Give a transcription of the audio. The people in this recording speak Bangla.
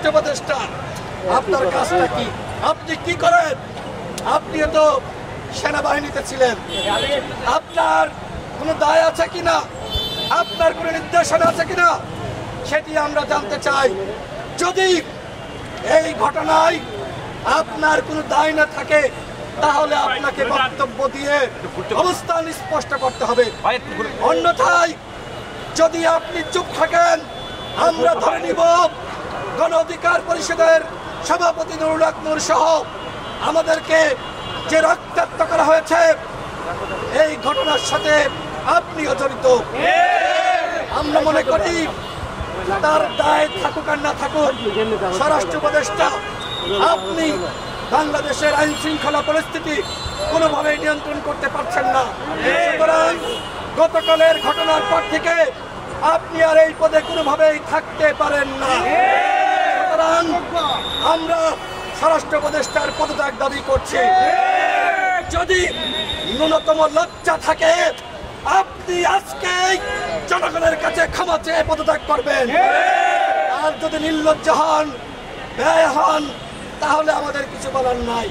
স্বরাষ্ট্র উপদেষ্টা, আপনার কাজটা কি? আপনি কি করেন? আপনিও তো সেনাবাহিনীতে ছিলেন। আপনার কোনো দায় আছে কিনা, আপনার কোনো নির্দেশনা আছে কিনা, সেটি আমরা জানতে চাই। যদি এই ঘটনায় আপনার কোনো দায় না থাকে, তাহলে আপনাকে বক্তব্য দিয়ে অবস্থান স্পষ্ট করতে হবে। অন্যথায় যদি আপনি চুপ থাকেন, আমরা ধরে নিব গণ অধিকার পরিষদের সভাপতি নুরুল হক নূর সহ আমাদেরকে যে রক্তাক্ত করা হয়েছে, এই ঘটনার সাথে আপনিও জড়িত। আমরা মনে করি তার দায় থাকুক আর না থাকুক, স্বরাষ্ট্র উপদেষ্টা আপনি বাংলাদেশের আইন শৃঙ্খলা পরিস্থিতি কোনোভাবেই নিয়ন্ত্রণ করতে পারছেন না। সুতরাং গতকালের ঘটনার পর থেকে আপনি আর এই পদে কোনোভাবেই থাকতে পারেন না। সুতরাং আমরা স্বরাষ্ট্র উপদেষ্টার পদত্যাগ দাবি করছি। যদি ন্যূনতম লজ্জা থাকে, আপনি আজকে জনগণের কাছে ক্ষমা চেয়ে পদত্যাগ করবেন। আর যদি নির্লজ্জ হন, ব্যয় হন, তাহলে আমাদের কিছু বলার নাই।